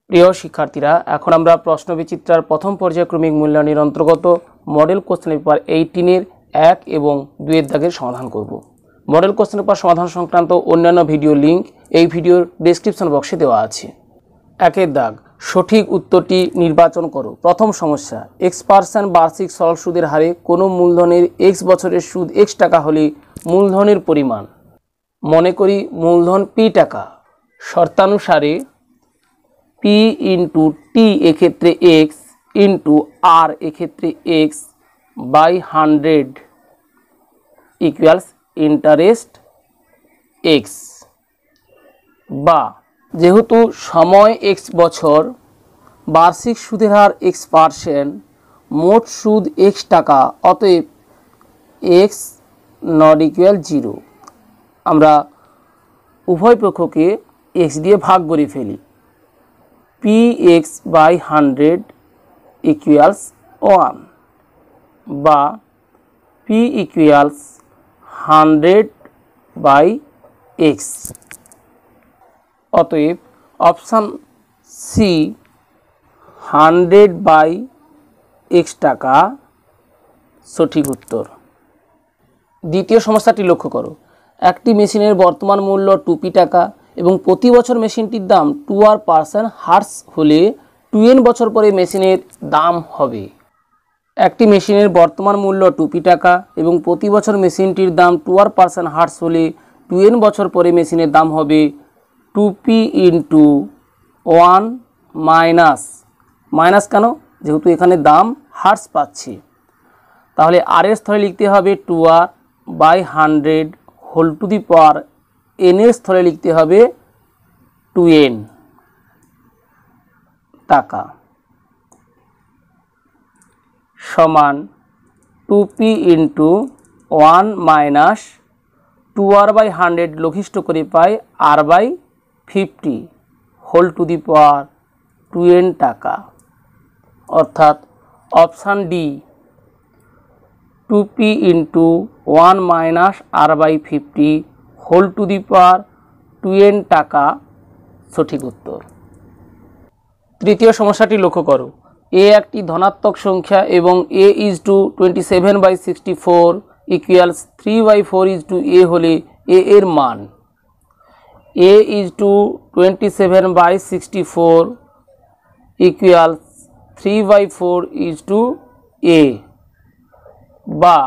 প্রিয় শিক্ষার্থীরা, এখন আমরা প্রশ্নবিচিত্রার প্রথম পর্যায়ক্রমিক মূল্যায়নের অন্তর্গত মডেল কোশ্চেন পেপার 18 এর 1 এবং 2 এর দাগের সমাধান করব। মডেল কোশ্চেন পেপার সমাধান সংক্রান্ত অন্যান্য ভিডিও লিংক এই ভিডিওর ডেসক্রিপশন বক্সে দেওয়া আছে। 1 এর দাগ, সঠিক উত্তরটি নির্বাচন করো। প্রথম সমস্যা, x% বার্ষিক সরল সুদের হারে কোনো মূলধনের x বছরের সুদ x টাকা হলে মূলধনের পরিমাণ, মনে করি মূলধন p টাকা, শর্তানুসারে p ইন্টু টি এক্ষেত্রে x ইন্টু r এক্ষেত্রে x by 100 equals interest x, বা যেহেতু সময় x বছর, বার্ষিক সুদের হার x%, মোট সুদ x টাকা, অতএব x নট ইকুয়াল 0। আমরা উভয় পক্ষকে x দিয়ে ভাগ করে ফেলি। px বাই 100 ইকুয়ালস 1, বা p ইকুয়ালস 100 বাই x। অতএব অপশান সি 100 বাই x টাকা সঠিক উত্তর। দ্বিতীয় সমস্যাটি লক্ষ্য করো। একটি মেশিনের বর্তমান মূল্য 2p টাকা এবং প্রতি বছর মেশিনটির দাম 2r% হার্স হলে 2n বছর পরে মেশিনের দাম হবে। একটি মেশিনের বর্তমান মূল্য 2p টাকা এবং প্রতি বছর মেশিনটির দাম 2r% হার্স হলে 2n বছর পরে মেশিনের দাম হবে 2p ইন্টু 1 মাইনাস কেন, যেহেতু এখানে দাম হার্স পাচ্ছি, তাহলে আর এর স্থলে লিখতে হবে 2r by 100 whole to the power n এর স্থলে লিখতে হবে 2n টাকা সমান 2p into 1 minus 2r by 100 লঘিষ্ঠ করে পাই r by 50 whole to the power 2n টাকা। অর্থাৎ option D 2p into 1 minus r by 50 whole to the power 2n টাকা সঠিক উত্তর। তৃতীয় সমস্যাটি লক্ষ্য করো। a একটি ধনাত্মক সংখ্যা এবং a is to 27/64 equals 3/4 a হলে a এর মান, a is to 27/64 equals 3/4 a, বা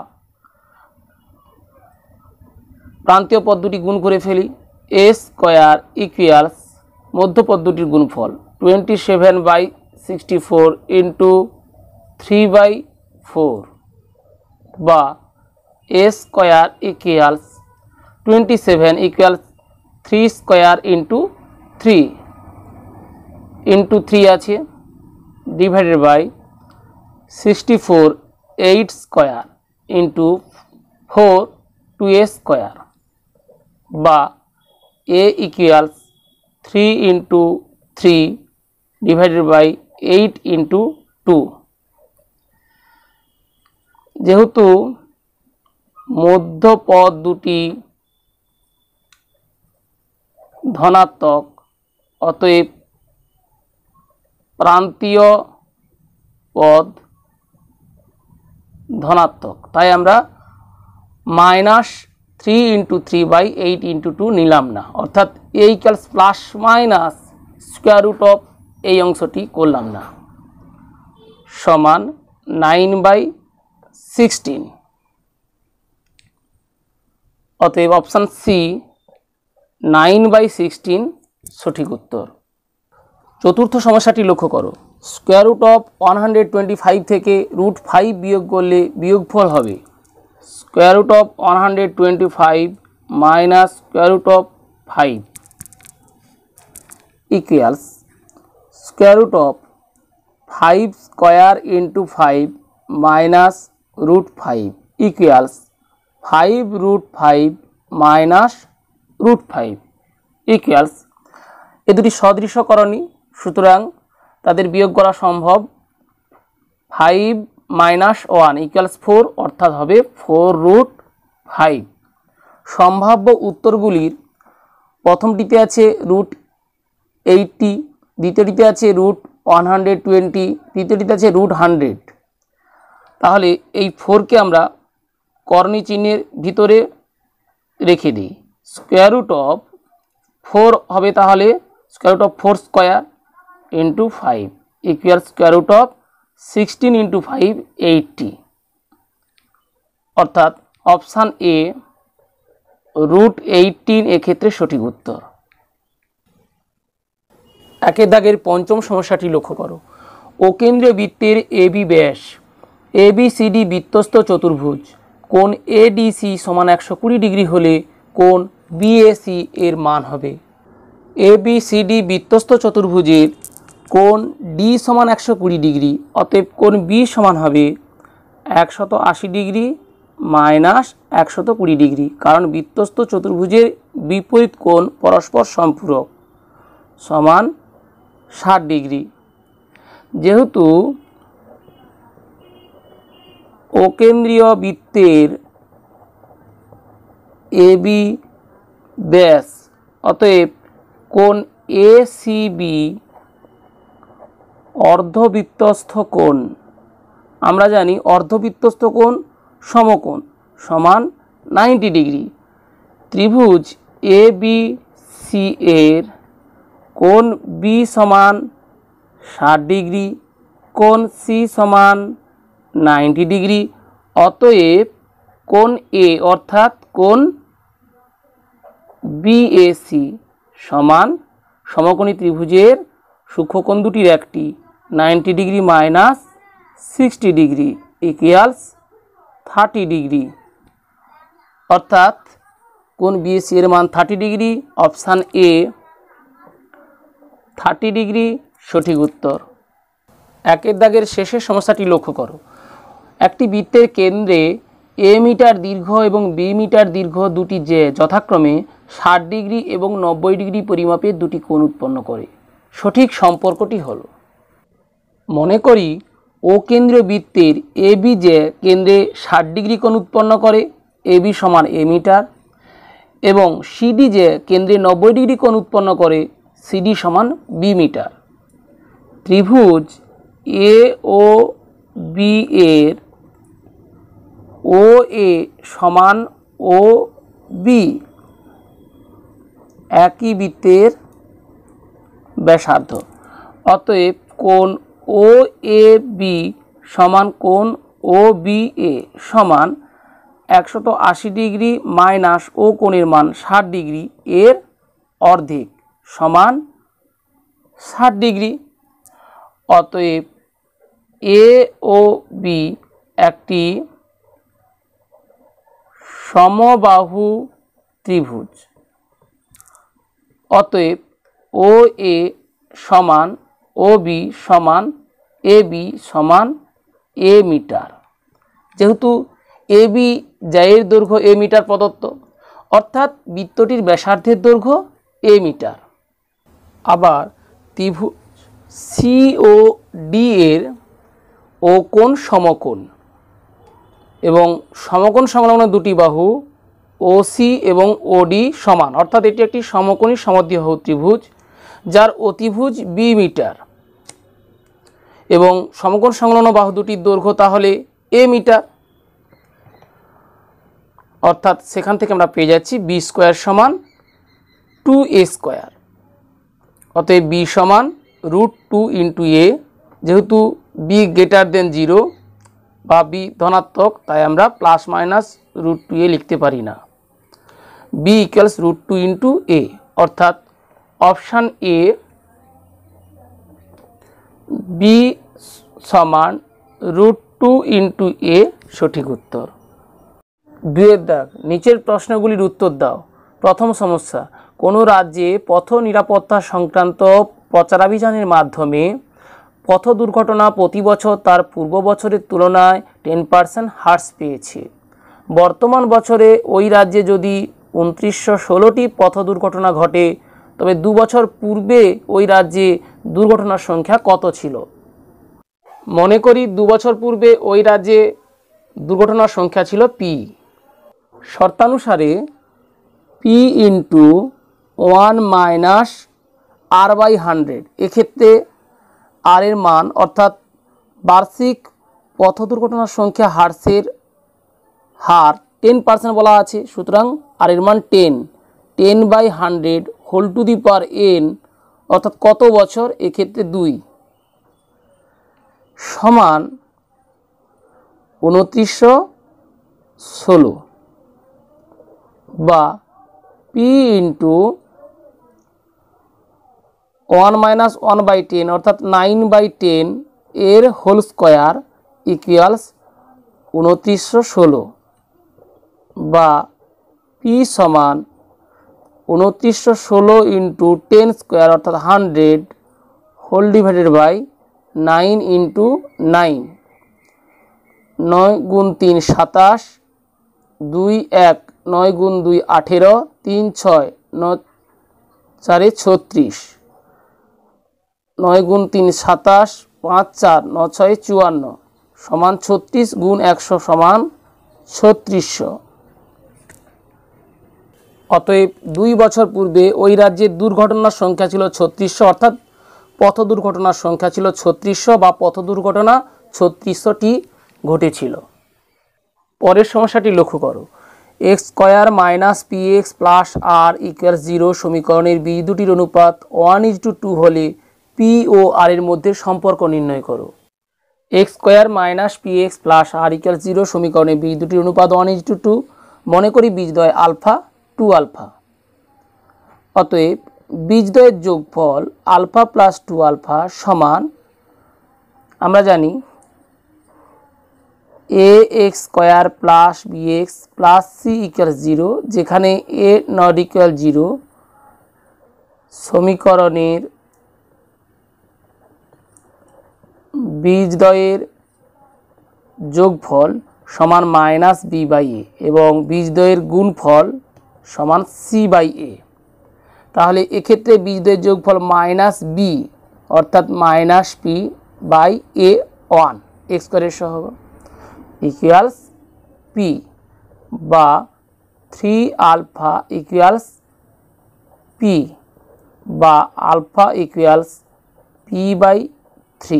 প্রান্তীয় পদ দুটি গুণ করে ফেলি। a স্কোয়ার ইকুয়ালস মধ্যপদ দুটির গুণফল 27/64 ইন্টু 3/4, বা a square equals 27 equals 3 square into 3 আছে divided by 64 8 square into 4 2a square, বা a equals 3 into 3 divided by 8 into 2। যেহেতু মধ্যপদ দুটি ধনাত্মক, অতএব প্রান্তীয় পদ ধনাত্মক, তাই আমরা মাইনাস 3 ইন্টু 3/8 ইন্টু 2 নিলাম না, অর্থাৎ a equals plus minus square root of এই অংশটি করলাম না, সমান 9/16। অতএব অপশান সি 9/16 সঠিক উত্তর। চতুর্থ সমস্যাটি লক্ষ্য করো। স্কোয়ার রুট অফ 125 থেকে √5 বিয়োগ করলে বিয়োগফল হবে square root of 125 minus square root of 5 equals square root of 5 square into 5 minus √5 equals 5√5 minus √5 equals, এ দুটি সদৃশকরণী, সুতরাং তাদের বিয়োগ করা সম্ভব। 5 মাইনাস 1 ইকুয়ালস 4, অর্থাৎ হবে 4√5। সম্ভাব্য উত্তরগুলির প্রথমটিতে আছে √80 দ্বিতীয়টিতে আছে √120, তৃতীয়টিতে আছে √100। তাহলে এই 4কে আমরা কর্ণী চিহ্নের ভিতরে রেখে দিই। √4 হবে, তাহলে √4 স্কোয়ার ইন্টু 5 ইকুয়াল √16 ইন্টু 5 80, অর্থাৎ অপশান এ √18 এক্ষেত্রে সঠিক উত্তর। একের দাগের পঞ্চম সমস্যাটি লক্ষ্য করো। ও কেন্দ্রীয় বৃত্তের এবি ব্যাস ABCD বৃত্তস্থ চতুর্ভুজ কোণ ADC সমান 120 ডিগ্রি হলে কোণ BAC এর মান হবে। ABCD বৃত্তস্থ চতুর্ভুজের কোণ D সমান 120 ডিগ্রি, অতএব কোণ B সমান হবে 180 ডিগ্রি মাইনাস 120 ডিগ্রি, কারণ বৃত্তস্থ চতুর্ভুজের বিপরীত কোণ পরস্পর সম্পূরক সমান 60 ডিগ্রি। যেহেতু অকেন্দ্রীয় বৃত্তের AB ব্যাস, অতএব কোণ ACB অর্ধবৃত্তস্থ কোণ, আমরা জানি অর্ধবৃত্তস্থ কোণ সমকোণ সমান 90 ডিগ্রি। ত্রিভুজ ABC এর কোণ B সমান 60 ডিগ্রি, কোণ C সমান 90 ডিগ্রি, অতএব কোণ A অর্থাৎ কোণ BAC সমান সমকোণী ত্রিভুজের সূক্ষ্মকোণ দুটির একটি 90 degree minus 60 degree equals 30 degree, অর্থাৎ কোণ BAC এর মান 30 ডিগ্রি। অপশান এ 30 ডিগ্রি সঠিক উত্তর। একের দাগের শেষের সমস্যাটি লক্ষ্য করো। একটি বৃত্তের কেন্দ্রে A মিটার দীর্ঘ এবং B মিটার দীর্ঘ দুটি যে যথাক্রমে 60 ডিগ্রি এবং 90 ডিগ্রি পরিমাপের দুটি কোণ উৎপন্ন করে। সঠিক সম্পর্কটি হল, মনে করি ও কেন্দ্রীয় বৃত্তের AB যে কেন্দ্রে 60 ডিগ্রি কোণ উৎপন্ন করে, AB সমান A মিটার, এবং CD যে কেন্দ্রে 90 ডিগ্রি কোণ উৎপন্ন করে, CD সমান B মিটার। ত্রিভুজ AOB এর OA সমান OB একই বৃত্তের ব্যাসার্ধ, অতএব কোণ OAB সমান কোণ OBA সমান 180 ডিগ্রি মাইনাস ও কোণের মান 60 ডিগ্রি এর অর্ধেক সমান 60 ডিগ্রি। অতএব AOB একটি সমবাহু ত্রিভুজ, অতএব OA সমান OB সমান AB সমান A মিটার। যেহেতু AB জায়ের দৈর্ঘ্য A মিটার প্রদত্ত, অর্থাৎ বৃত্তটির ব্যাসার্ধের দৈর্ঘ্য A মিটার। আবার ত্রিভুজ COD এর ও কোণ সমকোণ এবং সমকোণ সংলগ্ন দুটি বাহু OC এবং OD সমান, অর্থাৎ এটি একটি সমকোণী সমদ্বিবাহু ত্রিভুজ যার অতিভুজ B মিটার এবং সমকোণ সংলগ্ন বাহু দুটির দৈর্ঘ্য তাহলে A মিটার, অর্থাৎ সেখান থেকে আমরা পেয়ে যাচ্ছি B স্কোয়ার সমান 2A স্কোয়ার। অতএব B সমান √2 ইন্টু A, যেহেতু B গ্রেটার দেন 0 বা B ধনাত্মক, তাই আমরা প্লাস মাইনাস √2A লিখতে পারি না। B ইকুয়ালস √2 ইন্টু A, অর্থাৎ অপশান এ B সমান √2 ইন্টু A সঠিক উত্তর। দুয়ের দাগ, নিচের প্রশ্নগুলির উত্তর দাও। প্রথম সমস্যা, কোনো রাজ্যে পথ নিরাপত্তা সংক্রান্ত প্রচারাভিযানের মাধ্যমে পথ দুর্ঘটনা প্রতি বছর তার পূর্ব বছরের তুলনায় 10% হ্রাস পেয়েছে। বর্তমান বছরে ওই রাজ্যে যদি 2916টি পথ দুর্ঘটনা ঘটে, তবে 2 বছর পূর্বে ওই রাজ্যে দুর্ঘটনার সংখ্যা কত ছিল? মনে করি 2 বছর পূর্বে ওই রাজ্যে দুর্ঘটনার সংখ্যা ছিল P। শর্তানুসারে P into 1 minus r/100, এক্ষেত্রে আর এর মান অর্থাৎ বার্ষিক পথ দুর্ঘটনার সংখ্যা হ্রাসের হার 10% বলা আছে। সুতরাং আর এর মান 10/100 whole to the power n অর্থাৎ কত বছর, এক্ষেত্রে 2 সমান 2916 বা p ইন্টু 1-1/10 অর্থাৎ 9/10 এর হোল স্কোয়ার ইকুয়ালস 2916 বা p সমান 2916 ইন্টু 10 স্কোয়ার অর্থাৎ 100 হোল ডিভাইডেড বাই 9 ইন্টু 9, 9 গুণ 3 27, 2 1, 9 গুণ 2 18, 3 6, 9 4 36, 9 গুণ 3 27, 5 4, 9 6 54 সমান 36 গুণ 100 সমান 3600। অতএব 2 বছর পূর্বে ওই রাজ্যের দুর্ঘটনার সংখ্যা ছিল 3600 অর্থাৎ পথ দুর্ঘটনার সংখ্যা ছিল 3600 বা পথ দুর্ঘটনা 3600টি ঘটেছিল। পরের সমস্যাটি লক্ষ্য করো। x square minus px plus r equal 0 সমীকরণের বীজ দুটির অনুপাত 1:2 হলে p ও r এর মধ্যে সম্পর্ক নির্ণয় করো। x square minus px plus r equal 0 সমীকরণের বীজ দুটির অনুপাত 1:2, মনে করি বীজদ্বয় আলফা 2 আলফা। অতএব বীজদ্বয়ের যোগফল আলফা প্লাস 2 আলফা সমান, আমরা জানি ax square plus bx plus c equal 0, যেখানে a নট ইকুয়াল 0 সমীকরণের বীজদ্বয়ের যোগফল সমান মাইনাস b/a এবং বীজদ্বয়ের গুণফল সমান c/a। তাহলে এক্ষেত্রে বীজদ্বয়ের যোগফল মাইনাস b অর্থাৎ মাইনাস p/a1 x স্কয়ারের সহগ ইকুয়ালস p বা 3 আলফা ইকুয়ালস p বা আলফা ইকুয়ালস p/3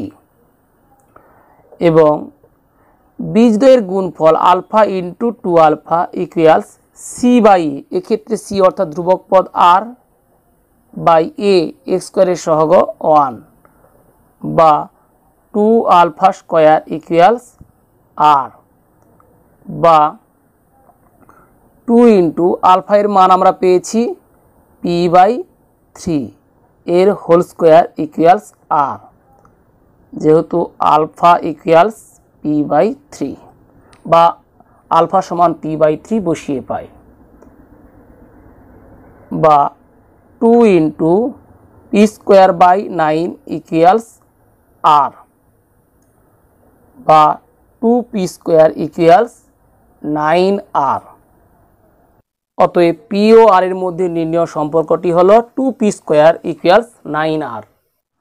এবং বীজদ্বয়ের গুণফল alpha into 2 alpha equals c/a। এক্ষেত্রে c অর্থাৎ ধ্রুবক পদ r বাই a x স্কয়ারের সহগ 1 বা 2 আলফা স্কয়ার ইকুয়ালস r বা 2 ইন্টু আলফা এর মান আমরা পেয়েছি p/3 এর হোল স্কয়ার ইকুয়ালস r, যেহেতু আলফা ইকুয়ালস p/3 বা আলফা সমান p/3 বসিয়ে পাই, বা 2 into p square by 9 equals r বা 2p স্কোয়ার ইকুয়ালস 9r। অতএব p ও r এর মধ্যে নির্ণয় সম্পর্কটি হলো 2p স্কোয়ার ইকুয়ালস 9r।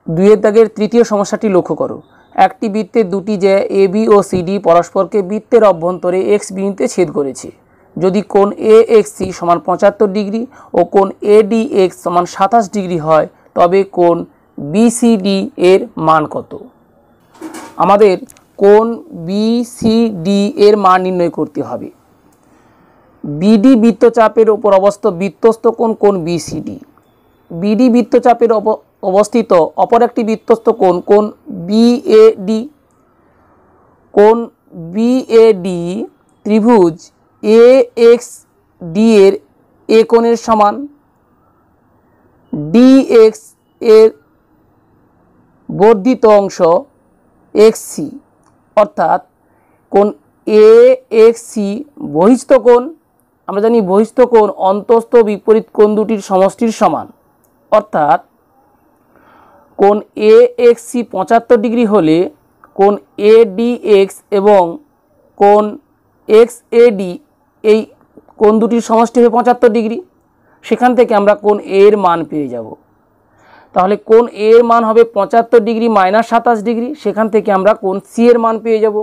2 এর দাগের তৃতীয় সমস্যাটি লক্ষ্য করো। একটি বৃত্তের দুটি যে AB ও CD পরস্পরকে বৃত্তের অভ্যন্তরে x বিন্দুতে ছেদ করেছে। যদি কোণ AXC সমান 75 ডিগ্রি ও কোণ ADX সমান 27 ডিগ্রি হয়, তবে কোণ BCD এর মান কত? আমাদের কোণ BCD এর মান নির্ণয় করতে হবে। BD বৃত্তচাপের উপর বৃত্তস্থ কোণ BCD, BD বৃত্তচাপের অবস্থিত অপর একটি বৃত্তস্থ কোণ BAD। কোণ BAD ত্রিভুজ AXD এর এ কোণের সমান, DX এর বর্ধিত অংশ XC অর্থাৎ কোণ AXC বহিস্থ কোণ। আমরা জানি বহিস্থ কোণ অন্তস্থ বিপরীত কোণ দুটির সমষ্টির সমান, অর্থাৎ কোণ AXC 75 ডিগ্রি হলে কোণ ADX এবং কোণ XAD এই কোণ দুটির সমষ্টি হবে 75 ডিগ্রি। সেখান থেকে আমরা কোণ A এর মান পেয়ে যাব। তাহলে কোণ A এর মান হবে 75 ডিগ্রি মাইনাস 27 ডিগ্রি। সেখান থেকে আমরা কোণ C এর মান পেয়ে যাব।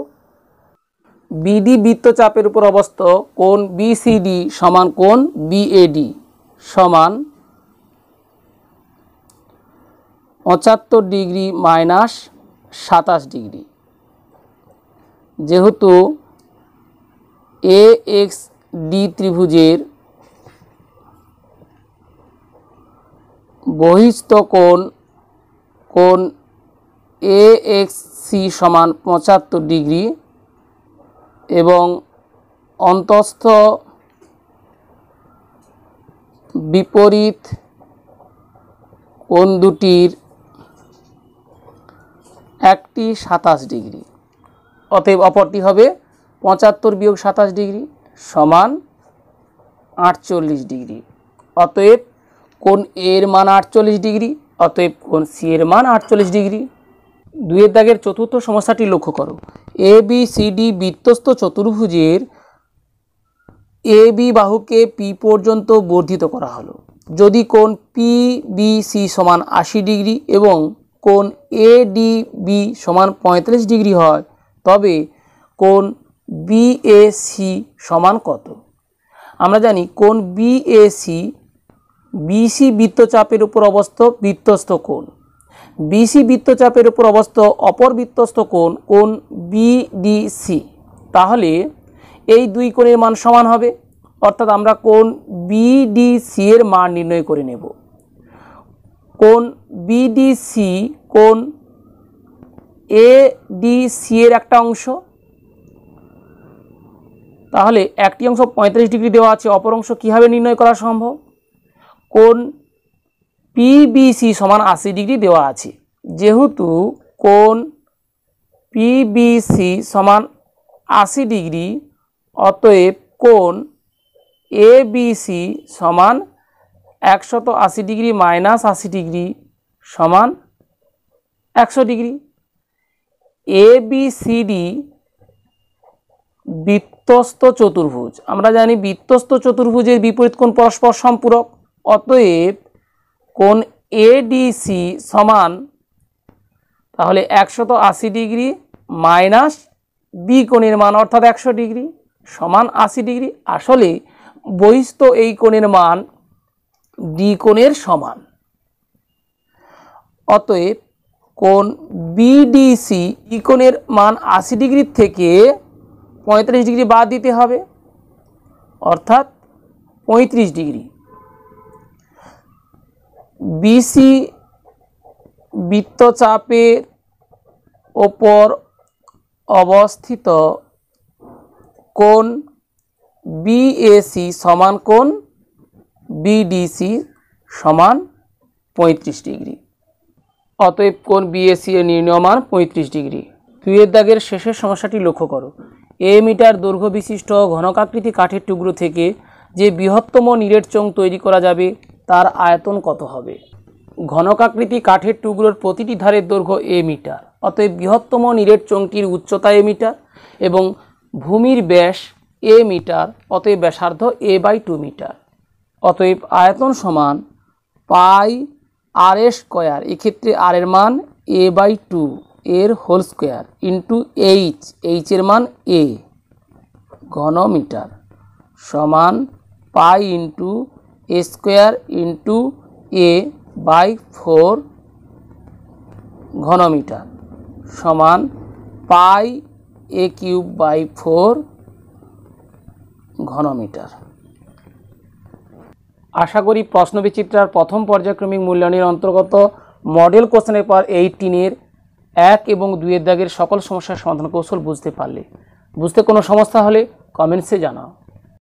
BD বৃত্তচাপের উপর অবস্থিত কোণ BCD সমান কোণ BAD সমান 75 ডিগ্রি মাইনাস 27 ডিগ্রি। যেহেতু এ এক্স ডি ত্রিভুজের বহিস্থ কোণ এ এক্স সি সমান 75 ডিগ্রি এবং অন্তস্থ বিপরীত কোণ দুটির একটি 27 ডিগ্রি, অতএব অপরটি হবে 75 বিয়োগ 27 ডিগ্রি সমান 48 ডিগ্রি। অতএব কোণ এর মান 48 ডিগ্রি, অতএব কোণ সি এর মান 48 ডিগ্রি। 2 দাগের চতুর্থ সমস্যাটি লক্ষ্য করো। এ বি সি ডি বৃত্তস্থ চতুর্ভুজের এ বি বাহুকে পি পর্যন্ত বর্ধিত করা হলো। যদি কোণ পি বি সি সমান 80 ডিগ্রি এবং কোণ এ ডি বি সমান 45 ডিগ্রি হয়, তবে কোণ বি এ সি সমান কত? আমরা জানি কোণ বি এ সি বিসি বৃত্তচাপের উপর বৃত্তস্থ কোণ, বিসি বৃত্তচাপের উপর অপর বৃত্তস্থ কোণ বিডিসি। তাহলে এই দুই কোণের মান সমান হবে, অর্থাৎ আমরা কোণ বিডিসি এর মান নির্ণয় করে নেব। কোণ বিডিসি কোণ এডিসি এর একটা অংশ, তাহলে একটি অংশ 45 ডিগ্রি দেওয়া আছে, অপর অংশ কীভাবে নির্ণয় করা সম্ভব? কোণ পিবিসি সমান 80 ডিগ্রি দেওয়া আছে, যেহেতু কোণ পিবিসি সমান 80 ডিগ্রি, অতএব কোণ এবিসি সমান 180 ডিগ্রি মাইনাস 80 ডিগ্রি সমান 100 ডিগ্রি। এবিসিডি বৃত্তস্থ চতুর্ভুজ, আমরা জানি বৃত্তস্থ চতুর্ভুজের বিপরীত কোণ পরস্পর সম্পূরক, অতএব কোণ এডিসি সমান তাহলে 180 ডিগ্রি মাইনাস বি কোণের মান অর্থাৎ 100 ডিগ্রি সমান 80 ডিগ্রি। আসলে বহিস্থ এই কোণের মান ডি কোণের সমান, অতএব কোণ বিডিসি ই কোণের মান 80 ডিগ্রির থেকে 35 ডিগ্রি বাদ দিতে হবে, অর্থাৎ 35 ডিগ্রি। বিসি বৃত্তচাপের ওপর অবস্থিত কোণ বিএসি সমান কোণ বিডিসি সমান 35 ডিগ্রি, অতএব কোণ বিএসি এর নির্ণয় মান 35 ডিগ্রি। 2 দাগের শেষের সমস্যাটি লক্ষ্য করো। এ মিটার দৈর্ঘ্য বিশিষ্ট ঘনকাকৃতি কাঠের টুকরো থেকে যে বৃহত্তম নিরেট চোঙ তৈরি করা যাবে তার আয়তন কত হবে? ঘনকাকৃতি কাঠের টুকরোর প্রতিটি ধারের দৈর্ঘ্য এ মিটার, অতএব বৃহত্তম নিরেট চোঙটির উচ্চতা এ মিটার এবং ভূমির ব্যাস এ মিটার, অতএব ব্যাসার্ধ এ বাই 2 মিটার। অতএব আয়তন সমান পাই আর এ স্কোয়ার, এক্ষেত্রে আর এর মান এ বাই 2 এর হোল স্কোয়ার ইন্টু এইচ এর মান এ ঘন মিটার সমান pi into a square into a by 4 ঘন মিটার সমান পাই এ কিউব বাই 4 ঘন মিটার। আশা করি প্রশ্নবিচিত্রার প্রথম পর্যায়ক্রমিক মূল্যায়নের অন্তর্গত মডেল কোশ্চেন পেপার 18 1 এবং 2 দাগের সকল সমস্যার সমাধান কৌশল বুঝতে পারলে। বুঝতে কোনো সমস্যা হলে কমেন্টসে জানাও।